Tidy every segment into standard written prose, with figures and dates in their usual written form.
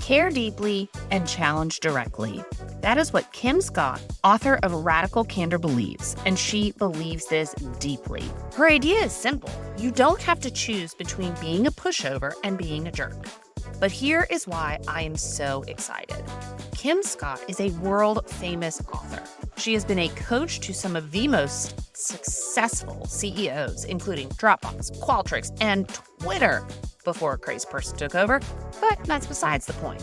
Care deeply and challenge directly. That is what Kim Scott, author of Radical Candor, believes, and she believes this deeply. Her idea is simple. You don't have to choose between being a pushover and being a jerk. But here is why I am so excited. Kim Scott is a world-famous author. She has been a coach to some of the most successful CEOs, including Dropbox, Qualtrics, and Twitter, before a crazy person took over, but that's besides the point.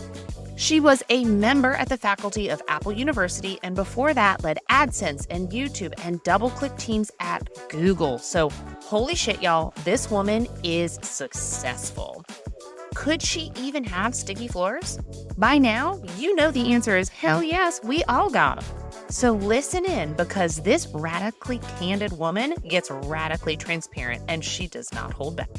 She was a member at the faculty of Apple University, and before that led AdSense and YouTube and DoubleClick teams at Google. So holy shit, y'all, this woman is successful. Could she even have sticky floors? By now, you know the answer is hell yes, we all got them. So listen in, because this radically candid woman gets radically transparent, and she does not hold back.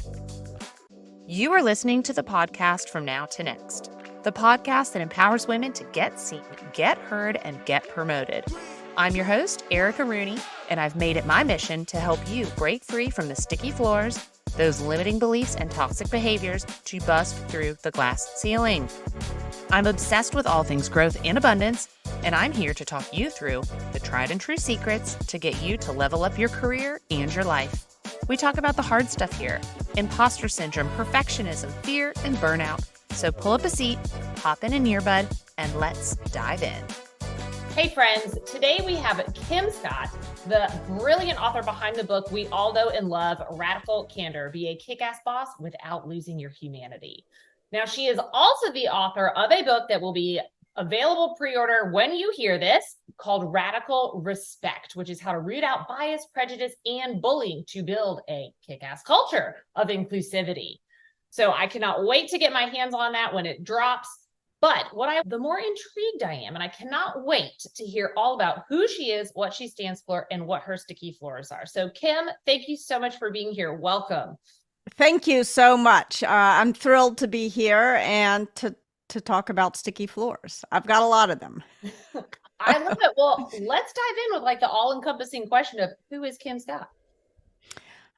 You are listening to the podcast From Now to Next, the podcast that empowers women to get seen, get heard, and get promoted. I'm your host, Erica Rooney, and I've made it my mission to help you break free from the sticky floors, those limiting beliefs and toxic behaviors, to bust through the glass ceiling. I'm obsessed with all things growth and abundance, and I'm here to talk you through the tried and true secrets to get you to level up your career and your life. We talk about the hard stuff here: imposter syndrome, perfectionism, fear, and burnout. So pull up a seat, hop in an earbud, and let's dive in. Hey friends, today we have Kim Scott, the brilliant author behind the book we all know and love, Radical Candor, Be a Kick-Ass Boss Without Losing Your Humanity. Now, she is also the author of a book that will be available pre-order when you hear this, called Radical Respect, which is how to root out bias, prejudice, and bullying to build a kick-ass culture of inclusivity. So I cannot wait to get my hands on that when it drops. But the more intrigued I am, and I cannot wait to hear all about who she is, what she stands for, and what her sticky floors are. So Kim, thank you so much for being here. Welcome. Thank you so much. I'm thrilled to be here and to talk about sticky floors. I've got a lot of them. I love it. Well, let's dive in with like the all-encompassing question of who is Kim Scott?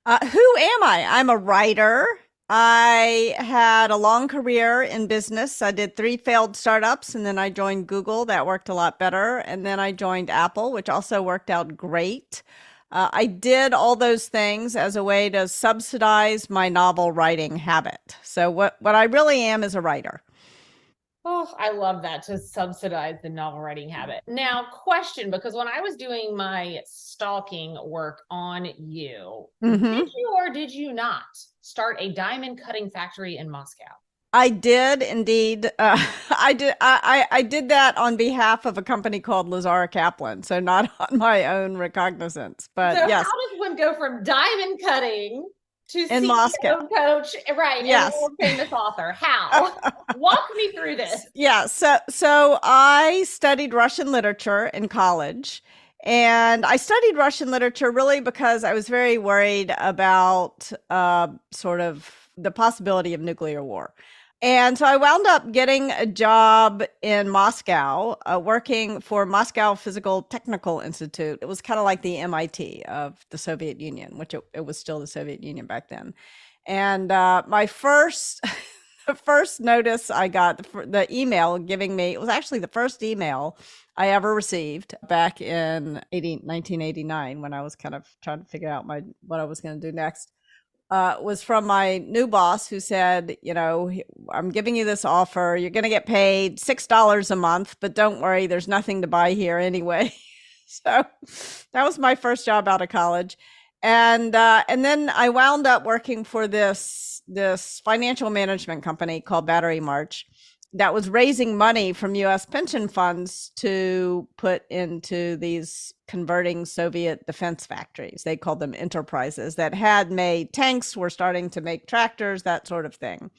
Who am I? I'm a writer. I had a long career in business. I did 3 failed startups, and then I joined Google. That worked a lot better. And then I joined Apple, which also worked out great. I did all those things as a way to subsidize my novel writing habit. So what I really am is a writer. Oh, I love that, to subsidize the novel writing habit. Now, question, because when I was doing my stalking work on you, did you or did you not start a diamond cutting factory in Moscow? I did indeed. I did that on behalf of a company called Lazara Kaplan, so not on my own recognizance. But so yes, how does one go from diamond cutting to in CEO Moscow coach, right? Yes, and a famous author. How? Walk me through this. Yeah, so I studied Russian literature in college. And I studied Russian literature really because I was very worried about sort of the possibility of nuclear war. And so I wound up getting a job in Moscow, working for Moscow Physical Technical Institute. It was kind of like the MIT of the Soviet Union, which it was still the Soviet Union back then. And my first the first notice I got, the email giving me, it was actually the first email I ever received back in 1989, when I was kind of trying to figure out what I was going to do next. Was from my new boss, who said, I'm giving you this offer. You're going to get paid $6 a month, but don't worry, there's nothing to buy here anyway. So that was my first job out of college. And then I wound up working for this financial management company called Battery March that was raising money from U.S. pension funds to put into these converting Soviet defense factories. They called them enterprises that had made tanks, were starting to make tractors, that sort of thing.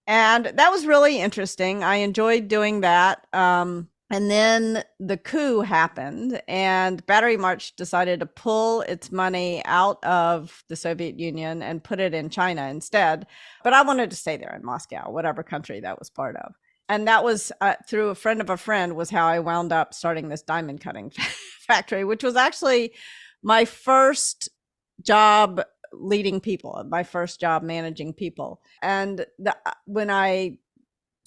And that was really interesting. I enjoyed doing that. And then the coup happened, and Battery March decided to pull its money out of the Soviet Union and put it in China instead. But I wanted to stay there in Moscow, whatever country that was part of. And that was through a friend of a friend was how I wound up starting this diamond cutting factory, which was actually my first job leading people, my first job managing people. And when I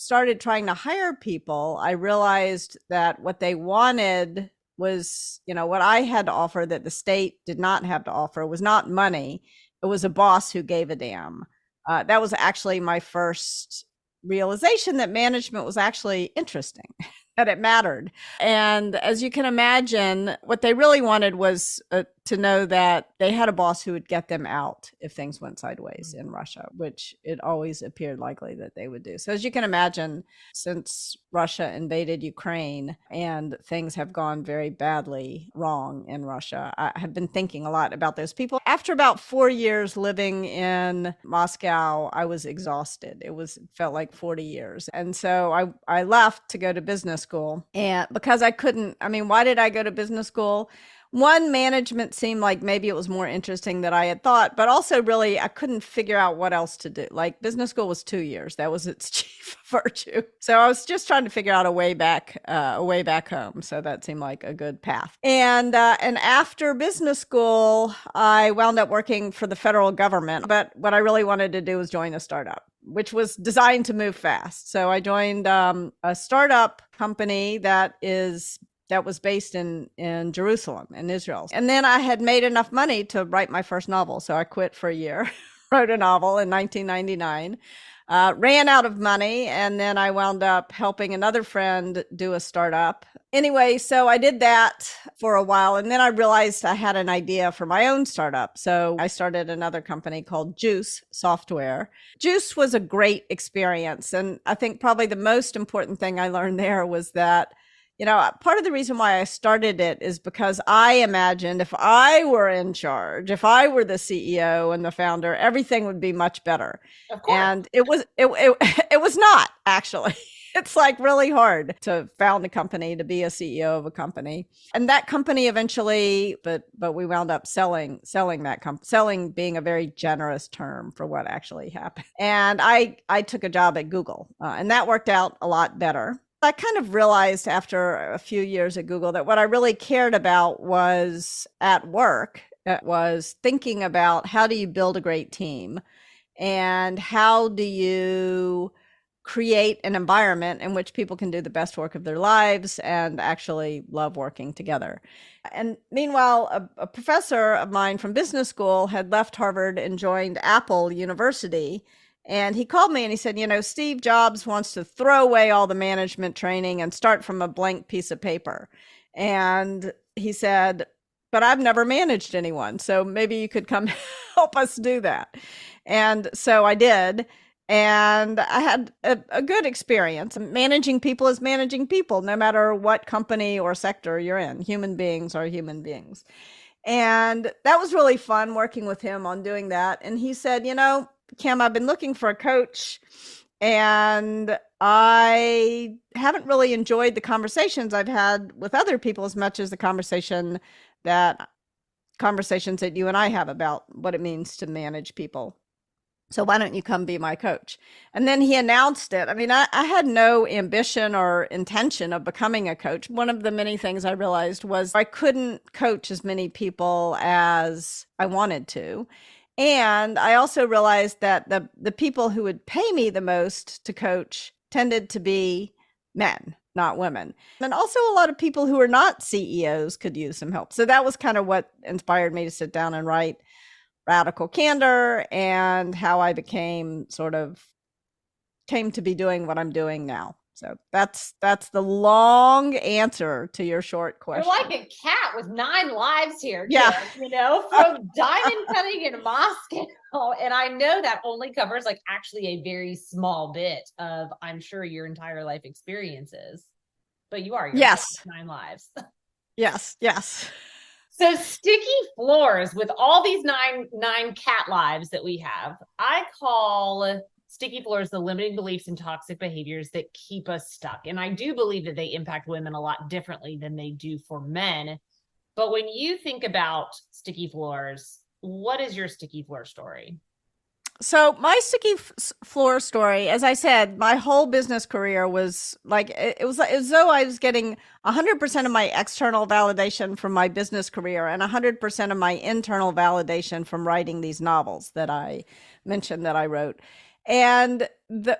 started trying to hire people, I realized that what they wanted was, what I had to offer that the state did not have to offer was not money. It was a boss who gave a damn. That was actually my first realization that management was actually interesting, that it mattered. And as you can imagine, what they really wanted was to know that they had a boss who would get them out if things went sideways in Russia, which it always appeared likely that they would do. So as you can imagine, since Russia invaded Ukraine and things have gone very badly wrong in Russia, I have been thinking a lot about those people. After about 4 years living in Moscow, I was exhausted. It felt like 40 years. And so I left to go to business school. And because I couldn't, why did I go to business school? One, management seemed like maybe it was more interesting than I had thought, but also really I couldn't figure out what else to do. Like business school was 2 years. That was its chief virtue. So I was just trying to figure out a way back home. So that seemed like a good path. And after business school, I wound up working for the federal government. But what I really wanted to do was join a startup, which was designed to move fast. So I joined a startup company that was based in Jerusalem, in Israel. And then I had made enough money to write my first novel. So I quit for a year, wrote a novel in 1999, ran out of money. And then I wound up helping another friend do a startup. Anyway, so I did that for a while. And then I realized I had an idea for my own startup. So I started another company called Juice Software. Juice was a great experience. And I think probably the most important thing I learned there was that part of the reason why I started it is because I imagined if I were in charge, if I were the CEO and the founder, everything would be much better. Of course. And it was not actually. It's like really hard to found a company, to be a CEO of a company. And that company eventually, but we wound up selling that company, selling being a very generous term for what actually happened. And I took a job at Google, and that worked out a lot better. I kind of realized after a few years at Google that what I really cared about was at work, was thinking about how do you build a great team and how do you create an environment in which people can do the best work of their lives and actually love working together. And meanwhile, a professor of mine from business school had left Harvard and joined Apple University. And he called me and he said, Steve Jobs wants to throw away all the management training and start from a blank piece of paper. And he said, but I've never managed anyone. So maybe you could come help us do that. And so I did. And I had a good experience. Managing people is managing people, no matter what company or sector you're in. Human beings are human beings. And that was really fun working with him on doing that. And he said, Kim, I've been looking for a coach and I haven't really enjoyed the conversations I've had with other people as much as the conversations that you and I have about what it means to manage people. So why don't you come be my coach? And then he announced it. I had no ambition or intention of becoming a coach. One of the many things I realized was I couldn't coach as many people as I wanted to. And I also realized that the people who would pay me the most to coach tended to be men, not women. And also a lot of people who are not CEOs could use some help. So that was kind of what inspired me to sit down and write Radical Candor and how I came to be doing what I'm doing now. So that's the long answer to your short question. You're like a cat with 9 lives here, yeah. Kim, from diamond cutting in Moscow. And I know that only covers actually a very small bit of, I'm sure, your entire life experiences. But you are your yes. 9 lives. Yes. So sticky floors with all these nine cat lives that we have, I call sticky floors the limiting beliefs and toxic behaviors that keep us stuck. And I do believe that they impact women a lot differently than they do for men. But when you think about sticky floors, what is your sticky floor story? So my sticky floor story, as I said, my whole business career was it was as though I was getting 100% of my external validation from my business career and 100% of my internal validation from writing these novels that I mentioned that I wrote. And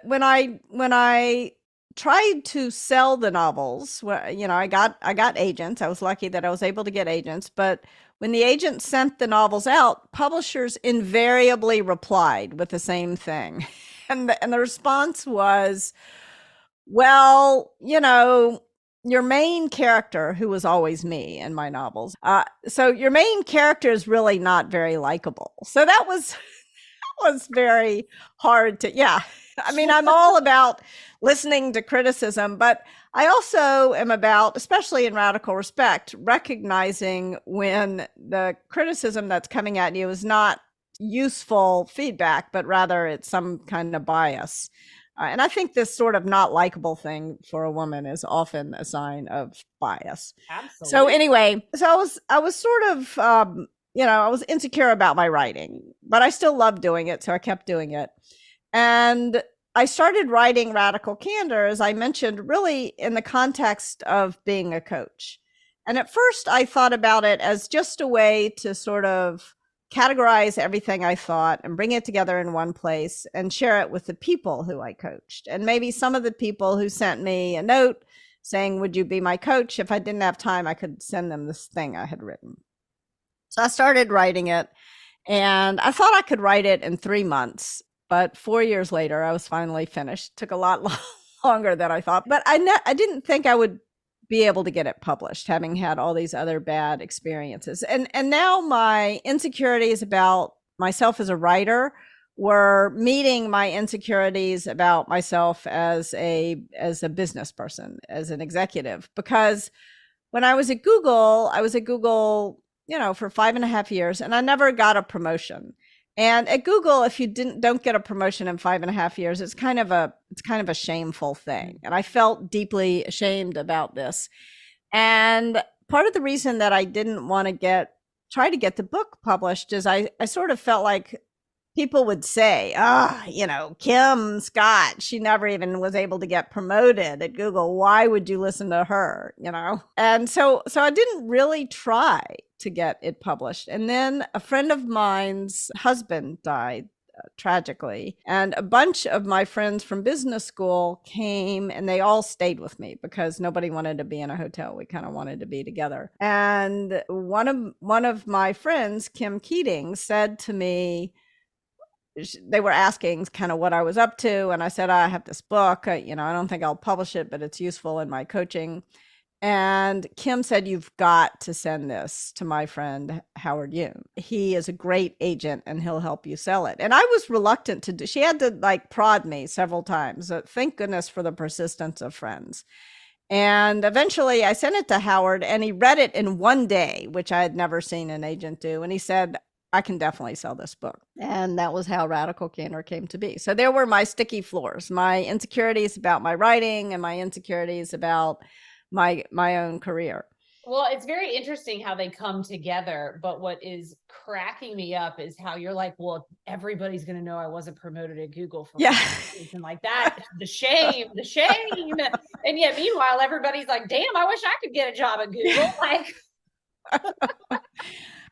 when I tried to sell the novels, I got agents. I was lucky that I was able to get agents, but when the agents sent the novels out, publishers invariably replied with the same thing. And the response was, well, your main character, who was always me in my novels, so your main character is really not very likable. So that was very hard to, yeah. I mean, I'm all about listening to criticism, but I also am about, especially in Radical Respect, recognizing when the criticism that's coming at you is not useful feedback, but rather it's some kind of bias. And I think this sort of not likable thing for a woman is often a sign of bias. So Absolutely. anyway, so I was sort of I was insecure about my writing, but I still loved doing it, so I kept doing it. And I started writing Radical Candor, as I mentioned, really in the context of being a coach. And at first, I thought about it as just a way to sort of categorize everything I thought and bring it together in one place and share it with the people who I coached. And maybe some of the people who sent me a note saying, "Would you be my coach?" If I didn't have time, I could send them this thing I had written. So I started writing it, and I thought I could write it in 3 months. But 4 years later, I was finally finished. Took a lot longer than I thought. But I didn't think I would be able to get it published, having had all these other bad experiences. And now my insecurities about myself as a writer were meeting my insecurities about myself as a business person, as an executive. Because when I was at Google, for 5.5 years, and I never got a promotion. And at Google, if you don't get a promotion in 5.5 years, it's kind of a shameful thing. And I felt deeply ashamed about this. And part of the reason that I didn't want to try to get the book published is I sort of felt like people would say, Kim Scott, she never even was able to get promoted at Google. Why would you listen to her? And so I didn't really try to get it published. And then a friend of mine's husband died tragically. And a bunch of my friends from business school came, and they all stayed with me because nobody wanted to be in a hotel. We kind of wanted to be together. And one of my friends, Kim Keating, said to me, they were asking kind of what I was up to. And I said, I have this book, I don't think I'll publish it, but it's useful in my coaching. And Kim said, "You've got to send this to my friend, Howard Yoon. He is a great agent and he'll help you sell it." And I was reluctant to she had to prod me several times. Thank goodness for the persistence of friends. And eventually I sent it to Howard, and he read it in one day, which I had never seen an agent do. And he said, "I can definitely sell this book." And that was how Radical Candor came to be. So there were my sticky floors, my insecurities about my writing and my insecurities about my own career. Well, it's very interesting how they come together. But what is cracking me up is how you're like, well, everybody's going to know I wasn't promoted at Google for and like that. The shame. And yet, meanwhile, everybody's like, damn, I wish I could get a job at Google. Like,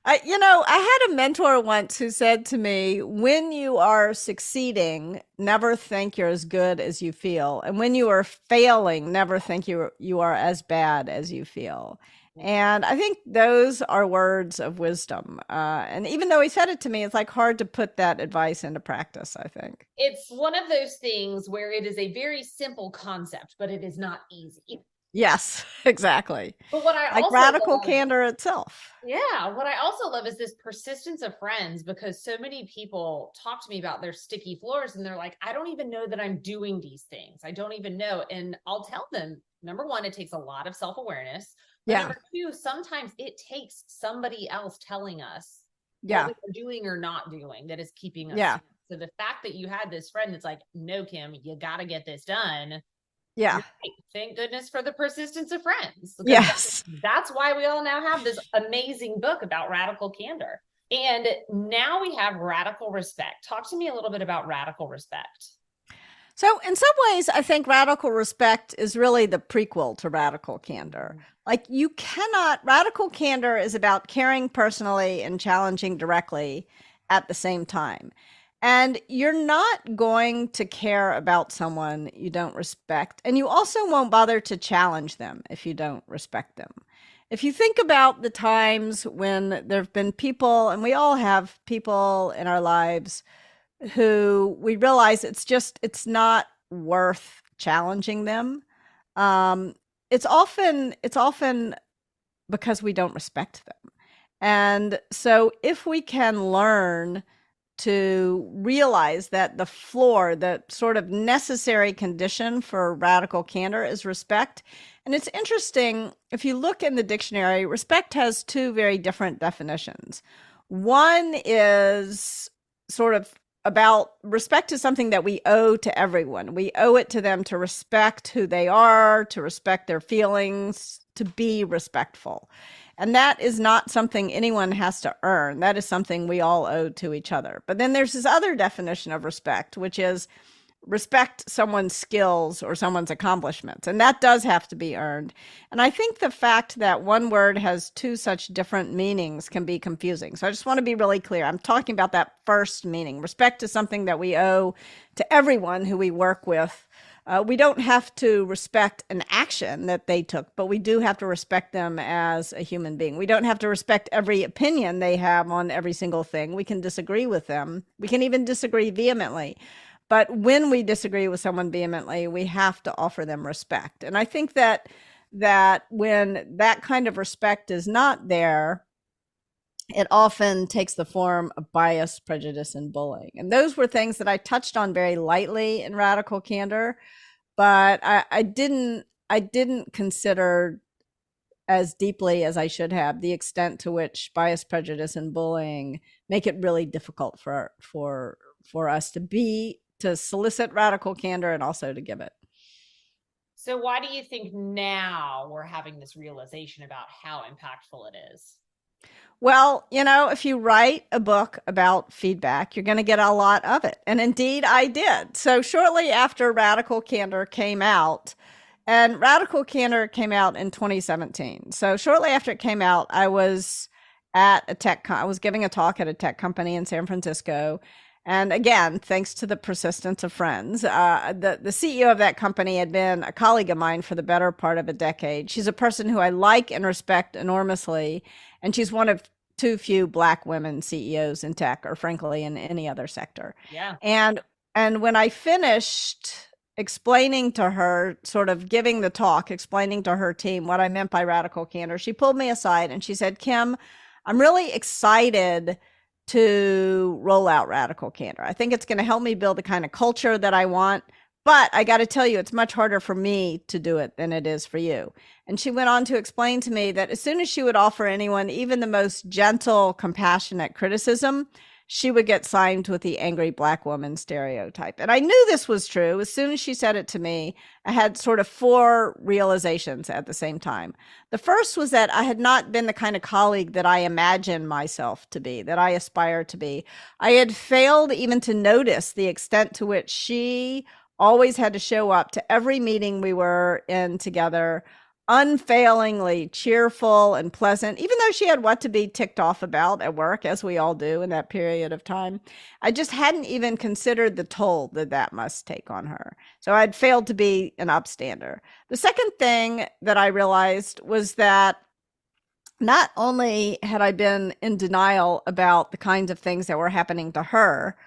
I had a mentor once who said to me, when you are succeeding, never think you're as good as you feel. And when you are failing, never think you are as bad as you feel. And I think those are words of wisdom. And even though he said it to me, it's hard to put that advice into practice, I think. It's one of those things where it is a very simple concept, but it is not easy. Yes, exactly. But what I also Radical Candor itself. Yeah. What I also love is this persistence of friends, because so many people talk to me about their sticky floors and they're like, I don't even know that I'm doing these things. I don't even know. And I'll tell them, number one, it takes a lot of self-awareness. Yeah. Number two, sometimes it takes somebody else telling us what we're doing or not doing that is keeping us. Yeah. So the fact that you had this friend that's like, no, Kim, you got to get this done. Yeah. Right. Thank goodness for the persistence of friends. Yes. That's why we all now have this amazing book about radical candor. And now we have Radical Respect. Talk to me a little bit about Radical Respect. So in some ways, I think Radical Respect is really the prequel to Radical Candor. Radical Candor is about caring personally and challenging directly at the same time. And you're not going to care about someone you don't respect. And you also won't bother to challenge them if you don't respect them. If you think about the times when there have been people, and we all have people in our lives who we realize it's not worth challenging them. Um, it's often because we don't respect them. And so if we can learn to realize that the floor, the sort of necessary condition for radical candor is respect. And it's interesting, if you look in the dictionary, respect has two very different definitions. One is sort of about respect is something that we owe to everyone. We owe it to them to respect who they are, to respect their feelings, to be respectful. And that is not something anyone has to earn. That is something we all owe to each other. But then there's this other definition of respect, which is respect someone's skills or someone's accomplishments. And that does have to be earned. And I think the fact that one word has two such different meanings can be confusing. So I just want to be really clear. I'm talking about that first meaning. Respect is something that we owe to everyone who we work with. We don't have to respect an action that they took, but we do have to respect them as a human being. We don't have to respect every opinion they have on every single thing. We can disagree with them. We can even disagree vehemently. But when we disagree with someone vehemently, we have to offer them respect. And I think that when that kind of respect is not there, it often takes the form of bias, prejudice, and bullying. And those were things that I touched on very lightly in Radical Candor, but I didn't consider as deeply as I should have the extent to which bias, prejudice, and bullying make it really difficult for us to solicit radical candor and also to give it. So why do you think now we're having this realization about how impactful it is? Well, if you write a book about feedback, you're going to get a lot of it. And indeed, I did. So shortly after Radical Candor came out, and Radical Candor came out in 2017. So shortly after it came out, I was I was giving a talk at a tech company in San Francisco. And again, thanks to the persistence of friends, the CEO of that company had been a colleague of mine for the better part of a decade. She's a person who I like and respect enormously. And she's one of too few Black women CEOs in tech, or frankly, in any other sector. Yeah. And when I finished explaining to her, sort of giving the talk, explaining to her team what I meant by radical candor, she pulled me aside and she said, "Kim, I'm really excited to roll out radical candor. I think it's going to help me build the kind of culture that I want. But I got to tell you, it's much harder for me to do it than it is for you." And she went on to explain to me that as soon as she would offer anyone even the most gentle, compassionate criticism, she would get signed with the angry Black woman stereotype. And I knew this was true. As soon as she said it to me, I had sort of 4 realizations at the same time. The first was that I had not been the kind of colleague that I imagined myself to be, that I aspire to be. I had failed even to notice the extent to which she always had to show up to every meeting we were in together, unfailingly cheerful and pleasant, even though she had what to be ticked off about at work, as we all do in that period of time. I just hadn't even considered the toll that must take on her. So I'd failed to be an upstander. The second thing that I realized was that not only had I been in denial about the kinds of things that were happening to her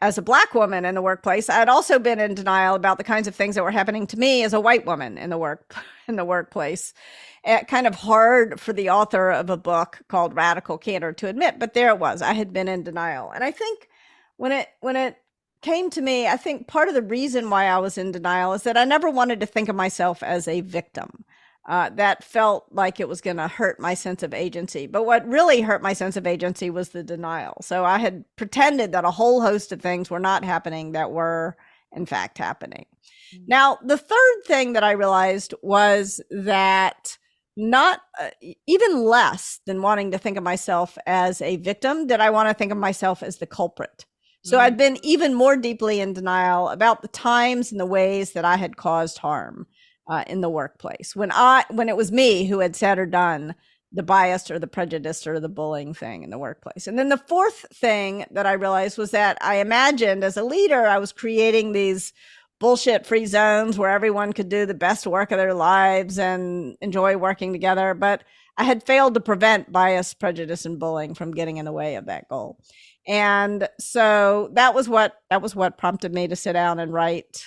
as a Black woman in the workplace, I had also been in denial about the kinds of things that were happening to me as a white woman in the workplace. Kind of hard for the author of a book called Radical Candor to admit, but there it was. I had been in denial. And I think when it came to me, I think part of the reason why I was in denial is that I never wanted to think of myself as a victim. That felt like it was going to hurt my sense of agency. But what really hurt my sense of agency was the denial. So I had pretended that a whole host of things were not happening that were, in fact, happening. Mm-hmm. Now, the third thing that I realized was that not even less than wanting to think of myself as a victim, did I want to think of myself as the culprit. So I'd been even more deeply in denial about the times and the ways that I had caused harm in the workplace, when it was me who had said or done the bias or the prejudice or the bullying thing in the workplace. And then the fourth thing that I realized was that I imagined as a leader, I was creating these bullshit free zones where everyone could do the best work of their lives and enjoy working together. But I had failed to prevent bias, prejudice, and bullying from getting in the way of that goal. And so that was what prompted me to sit down and write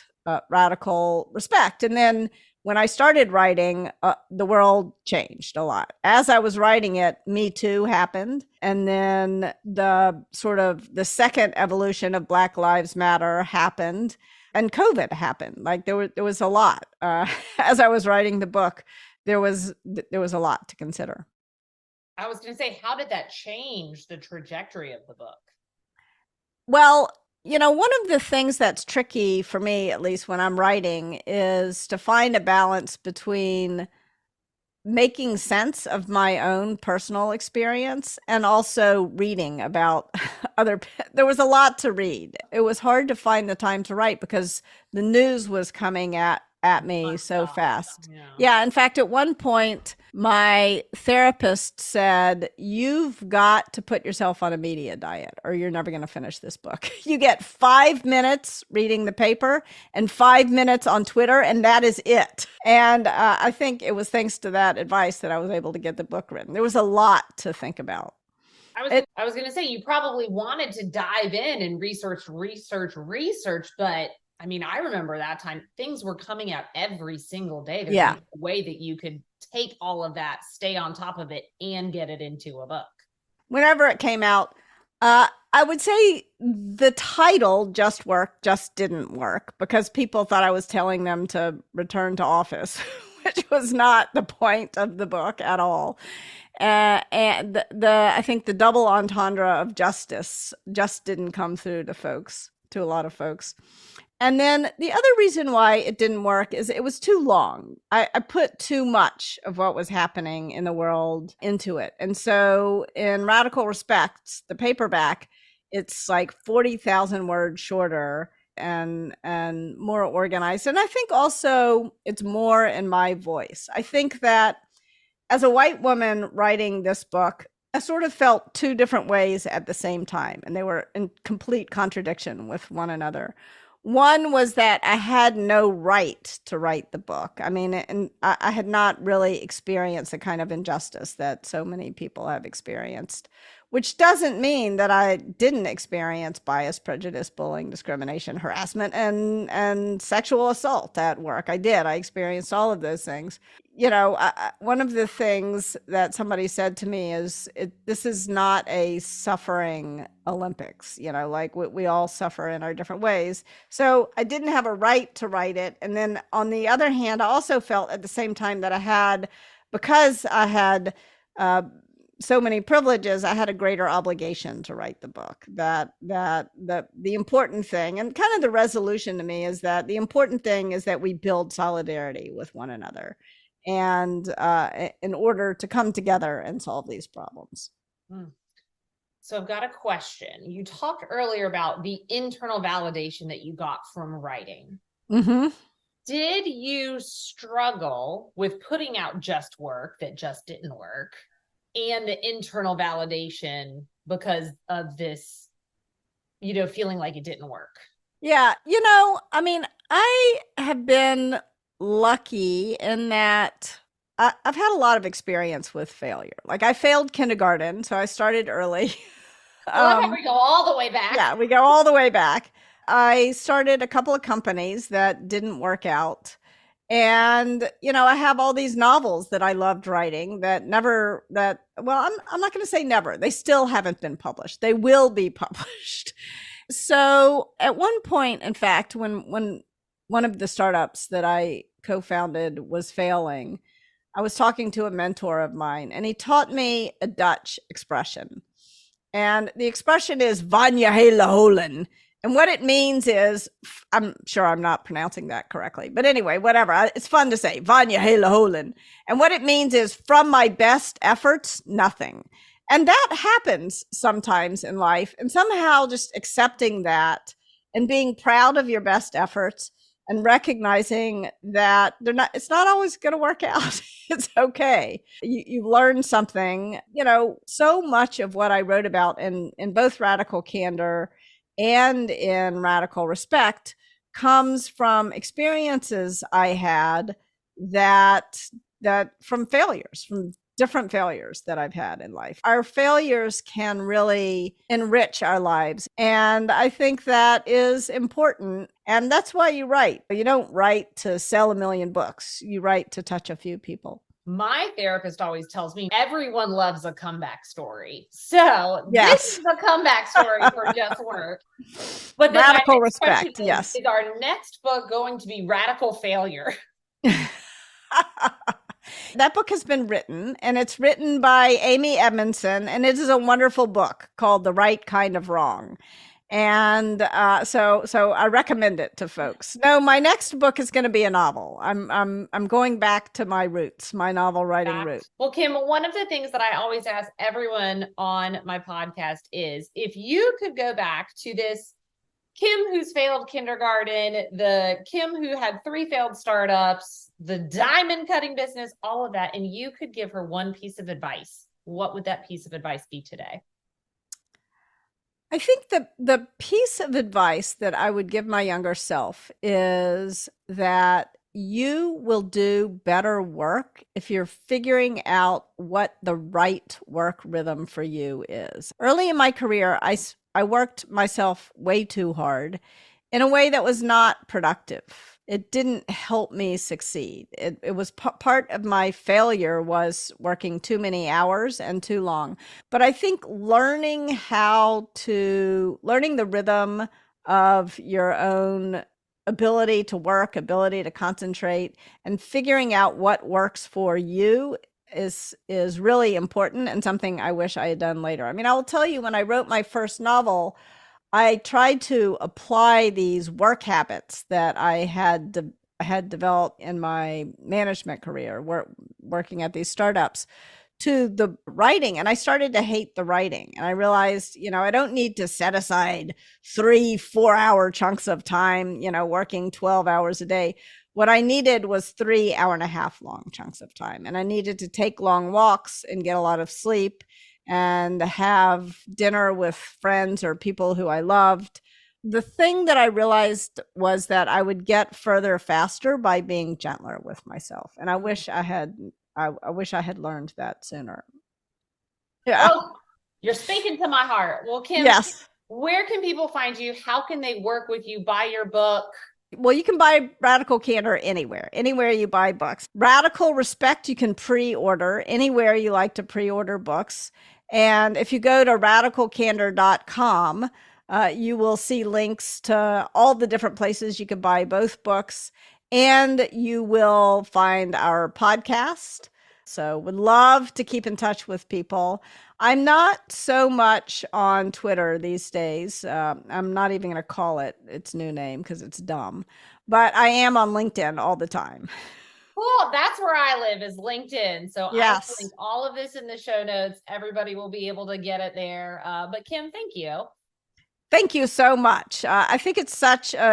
Radical Respect. And then when I started writing, the world changed a lot. As I was writing it, Me Too happened. And then the second evolution of Black Lives Matter happened, and COVID happened. Like there was a lot. As I was writing the book, there was a lot to consider. I was going to say, how did that change the trajectory of the book? Well, one of the things that's tricky for me, at least when I'm writing, is to find a balance between making sense of my own personal experience and also reading about there was a lot to read. It was hard to find the time to write because the news was coming at me so fast. Yeah. In fact, at one point, my therapist said, "You've got to put yourself on a media diet or you're never going to finish this book. You get 5 minutes reading the paper and 5 minutes on Twitter, and that is it." And I think it was thanks to that advice that I was able to get the book written. There was a lot to think about. I was going to say, you probably wanted to dive in and research, but I mean, I remember that time things were coming out every single day. There's no way that you could take all of that, stay on top of it, and get it into a book. Whenever it came out, I would say the title just didn't work because people thought I was telling them to return to office, which was not the point of the book at all. And I think the double entendre of justice just didn't come through to a lot of folks. And then the other reason why it didn't work is it was too long. I put too much of what was happening in the world into it. And so in Radical Respect, the paperback, it's like 40,000 words shorter and more organized. And I think also it's more in my voice. I think that as a white woman writing this book, I sort of felt two different ways at the same time, and they were in complete contradiction with one another. One was that I had no right to write the book. I mean, and I had not really experienced the kind of injustice that so many people have experienced, which doesn't mean that I didn't experience bias, prejudice, bullying, discrimination, harassment, and sexual assault at work. I did. I experienced all of those things. One of the things that somebody said to me is, this is not a suffering Olympics, like we all suffer in our different ways. So I didn't have a right to write it. And then on the other hand, I also felt at the same time that because I had so many privileges, I had a greater obligation to write the book. That the important thing, and kind of the resolution to me, is that the important thing is that we build solidarity with one another, and in order to come together and solve these problems. So I've got a question. You talked earlier about the internal validation that you got from writing. Mm-hmm. Did you struggle with putting out just work that just didn't work and the internal validation because of this, feeling like it didn't work? Yeah. I mean, I have been lucky in that I've had a lot of experience with failure. Like I failed kindergarten, so I started early. We go all the way back. Yeah, we go all the way back. I started a couple of companies that didn't work out. And, I have all these novels that I loved writing I'm not going to say never. They still haven't been published. They will be published. So at one point, in fact, when one of the startups that I co-founded was failing, I was talking to a mentor of mine, and he taught me a Dutch expression. And the expression is van je hele holen. And what it means is, I'm sure I'm not pronouncing that correctly, but anyway, whatever. It's fun to say, van je hele holen. And what it means is, from my best efforts, nothing. And that happens sometimes in life. And somehow just accepting that and being proud of your best efforts and recognizing that it's not always going to work out. It's okay. You learn something. So much of what I wrote about in both Radical Candor and in Radical Respect comes from experiences I had that from failures, from different failures that I've had in life. Our failures can really enrich our lives. And I think that is important. And that's why you write. You don't write to sell 1 million books. You write to touch a few people. My therapist always tells me everyone loves a comeback story. So yes. This is a comeback story for Just Work. But then Radical Respect, yes. Is our next book going to be Radical Failure? That book has been written, and it's written by Amy Edmondson, and it is a wonderful book called The Right Kind of Wrong. And so I recommend it to folks. No, my next book is going to be a novel. I'm going back to my roots, my novel writing roots. Well, Kim, one of the things that I always ask everyone on my podcast is, if you could go back to this Kim who's failed kindergarten, the Kim who had 3 failed startups, the diamond cutting business, all of that, and you could give her one piece of advice, what would that piece of advice be today? I think the piece of advice that I would give my younger self is that you will do better work if you're figuring out what the right work rhythm for you is. Early in my career, I worked myself way too hard in a way that was not productive. It didn't help me succeed. It was part of my failure was working too many hours and too long. But I think learning the rhythm of your own ability to work, ability to concentrate, and figuring out what works for you is really important, and something I wish I had done later. I mean, I will tell you, when I wrote my first novel, I tried to apply these work habits that I had developed in my management career, working at these startups, to the writing. And I started to hate the writing. And I realized, I don't need to set aside 3-4 hour chunks of time, working 12 hours a day. What I needed was 3 hour-and-a-half long chunks of time. And I needed to take long walks and get a lot of sleep and have dinner with friends or people who I loved. The thing that I realized was that I would get further faster by being gentler with myself. And I wish I had learned that sooner. Yeah. Oh, you're speaking to my heart. Well, Kim, yes. Where can people find you? How can they work with you, buy your book? Well, you can buy Radical Candor anywhere you buy books. Radical Respect, you can pre-order anywhere you like to pre-order books. And if you go to radicalcandor.com, you will see links to all the different places you can buy both books. And you will find our podcast. So would love to keep in touch with people. I'm not so much on Twitter these days. I'm not even going to call it its new name because it's dumb. But I am on LinkedIn all the time. Cool. That's where I live, is LinkedIn. So yes. I will link all of this in the show notes. Everybody will be able to get it there. But Kim, thank you. Thank you so much. I think it's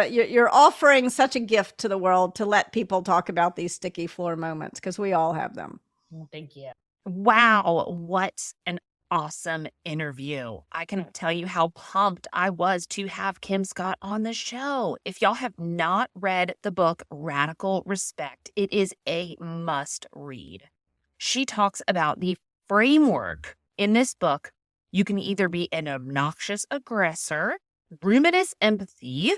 you're offering such a gift to the world to let people talk about these sticky floor moments, because we all have them. Well, thank you. Wow, what an awesome interview. I cannot tell you how pumped I was to have Kim Scott on the show. If y'all have not read the book Radical Respect, it is a must read. She talks about the framework in this book. You can either be an obnoxious aggressor, ruminous empathy,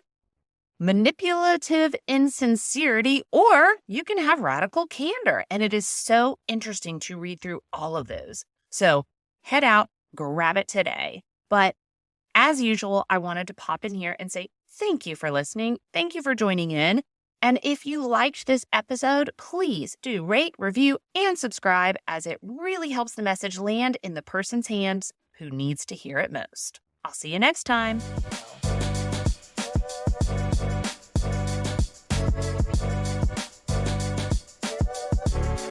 manipulative insincerity, or you can have radical candor. And it is so interesting to read through all of those. So head out, grab it today. But as usual, I wanted to pop in here and say thank you for listening. Thank you for joining in. And if you liked this episode, please do rate, review, and subscribe, as it really helps the message land in the person's hands who needs to hear it most. I'll see you next time.